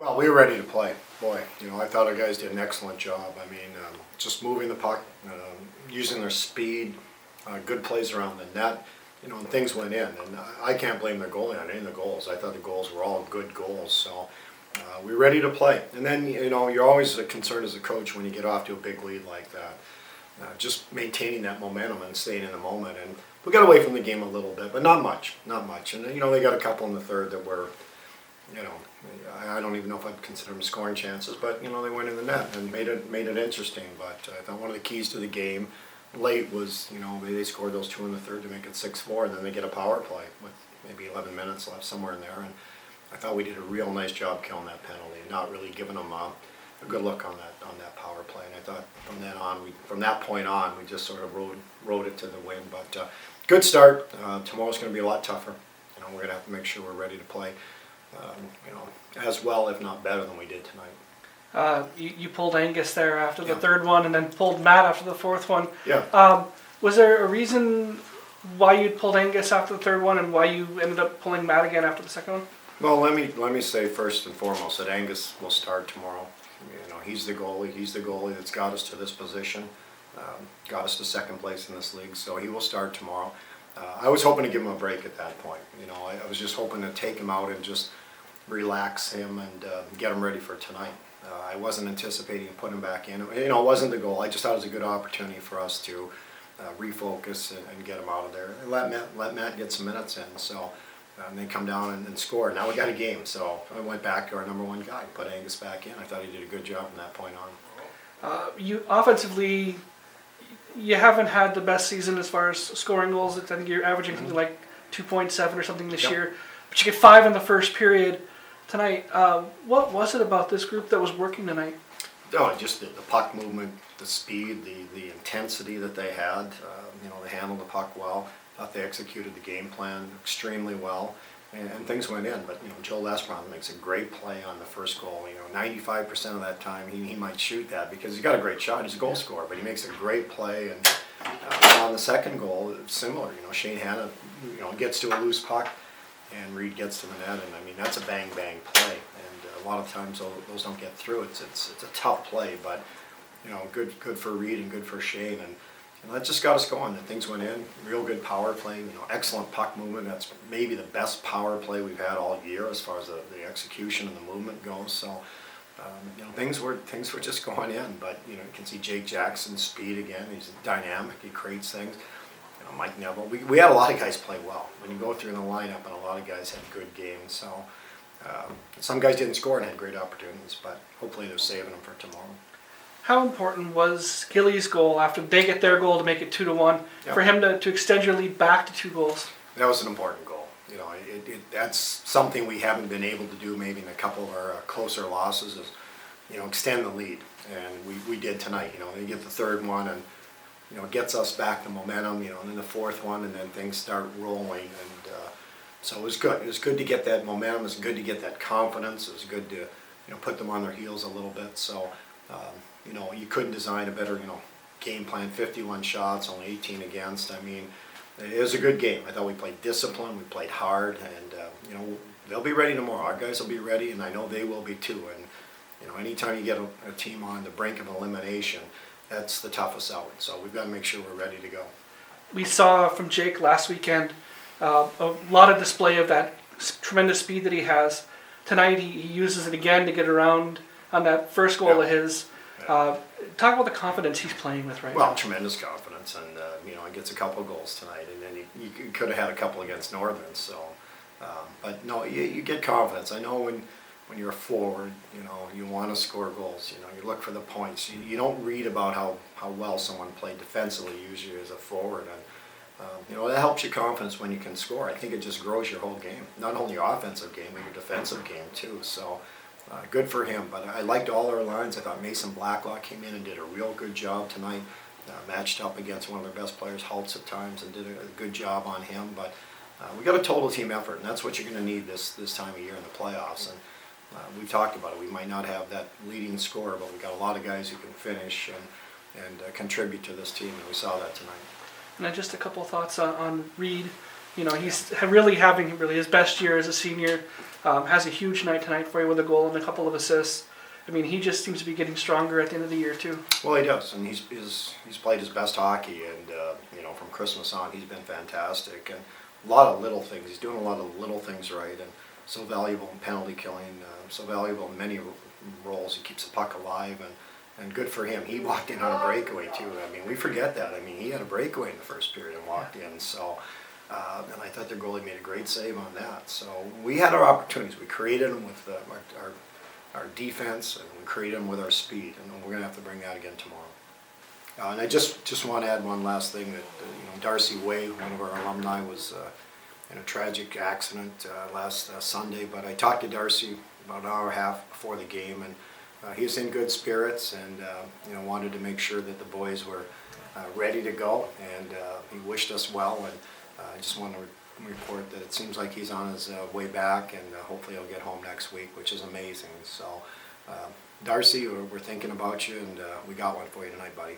Well, we were ready to play. Boy, I thought our guys did an excellent job. I mean, just moving the puck, using their speed, good plays around the net, and things went in. And I can't blame their goalie on any of the goals. I thought the goals were all good goals. So we were ready to play. And then, you're always concerned as a coach when you get off to a big lead like that. Just maintaining that momentum and staying in the moment. And we got away from the game a little bit, but not much. And, they got a couple in the third that were, I don't even know if I'd consider them scoring chances, but they went in the net and made it interesting. But I thought one of the keys to the game late was they scored those two in the third to make it 6-4, and then they get a power play with maybe 11 minutes left somewhere in there. And I thought we did a real nice job killing that penalty, not really giving them a good look on that power play. And I thought from that point on, we just sort of rode it to the win. But good start. Tomorrow's going to be a lot tougher. We're going to have to make sure we're ready to play. As well, if not better than we did tonight. You pulled Angus there after the third one, and then pulled Matt after the fourth one. Yeah. Was there a reason why you pulled Angus after the third one, and why you ended up pulling Matt again after the second one? Well, let me say first and foremost that Angus will start tomorrow. He's the goalie. He's the goalie that's got us to this position, got us to second place in this league. So he will start tomorrow. I was hoping to give him a break at that point. I was just hoping to take him out and just relax him and get him ready for tonight. I wasn't anticipating putting him back in. It wasn't the goal. I just thought it was a good opportunity for us to refocus and get him out of there and let Matt get some minutes in. So they come down and score. Now we got a game. So I went back to our number one guy, put Angus back in. I thought he did a good job from that point on. You offensively, you haven't had the best season as far as scoring goals. I think you're averaging something like 2.7 or something this year. But you get 5 in the first period tonight. What was it about this group that was working tonight? Oh, just the puck movement, the speed, the intensity that they had. They handled the puck well. Thought they executed the game plan extremely well, and things went in. But Joe Lesbrun makes a great play on the first goal. 95% of that time he might shoot that because he's got a great shot. He's a goal scorer, but he makes a great play. And on the second goal, it's similar. Shane Hanna, gets to a loose puck, and Reed gets to the net, and I mean that's a bang play. And a lot of times those don't get through. It's a tough play, but good for Reed and good for Shane. And that just got us going. And things went in. Real good power play. Excellent puck movement. That's maybe the best power play we've had all year as far as the execution and the movement goes. So, things were just going in. But you can see Jake Jackson's speed again. He's dynamic. He creates things. Mike Neville. We had a lot of guys play well. When you go through the lineup, and a lot of guys had good games. So, some guys didn't score and had great opportunities. But hopefully they're saving them for tomorrow. How important was Gilly's goal after they get their goal to make it 2-1 for him to extend your lead back to 2 goals? That was an important goal. That's something we haven't been able to do maybe in a couple of our closer losses is, extend the lead. And we did tonight. They get the third one and, it gets us back the momentum, and then the fourth one, and then things start rolling. And so it was good. It was good to get that momentum. It was good to get that confidence. It was good to, put them on their heels a little bit. So, you couldn't design a better, game plan. 51 shots, only 18 against. I mean, it was a good game. I thought we played discipline. We played hard, and they'll be ready tomorrow. Our guys will be ready, and I know they will be too. And anytime you get a team on the brink of elimination, that's the toughest out. So we've got to make sure we're ready to go. We saw from Jake last weekend a lot of display of that tremendous speed that he has. Tonight he uses it again to get around on that first goal of his. Talk about the confidence he's playing with right now. Well, tremendous confidence, and he gets a couple of goals tonight, and then you could have had a couple against Northern. So, but no, you get confidence. I know when you're a forward, you want to score goals. You look for the points. You don't read about how well someone played defensively usually as a forward, and that helps your confidence when you can score. I think it just grows your whole game, not only your offensive game but your defensive game too. So. Good for him, but I liked all our lines. I thought Mason Blacklock came in and did a real good job tonight. Matched up against one of their best players, Holtz at times, and did a good job on him. But we got a total team effort, and that's what you're going to need this time of year in the playoffs. And we've talked about it. We might not have that leading scorer, but we got a lot of guys who can finish and contribute to this team, and we saw that tonight. And then just a couple of thoughts on Reed. You know, he's really having his best year as a senior. Has a huge night tonight for you with a goal and a couple of assists. I mean, he just seems to be getting stronger at the end of the year too. Well, he does, and he's played his best hockey, and you know, from Christmas on, he's been fantastic, and a lot of little things. He's doing a lot of little things right, and so valuable in penalty killing, so valuable in many roles. He keeps the puck alive, and good for him. He walked in on a breakaway too. I mean, we forget that. I mean, he had a breakaway in the first period and walked in. So, and I thought their goalie made a great save on that. So we had our opportunities. We created them with our defense, and we created them with our speed, and we're going to have to bring that again tomorrow. And I just want to add one last thing that you know, Darcy Way, one of our alumni, was in a tragic accident last Sunday. But I talked to Darcy about an hour and a half before the game, and he was in good spirits, and you know, wanted to make sure that the boys were ready to go, and he wished us well. And I just want to report that it seems like he's on his way back, and hopefully he'll get home next week, which is amazing. So, Darcy, we're thinking about you, and we got one for you tonight, buddy.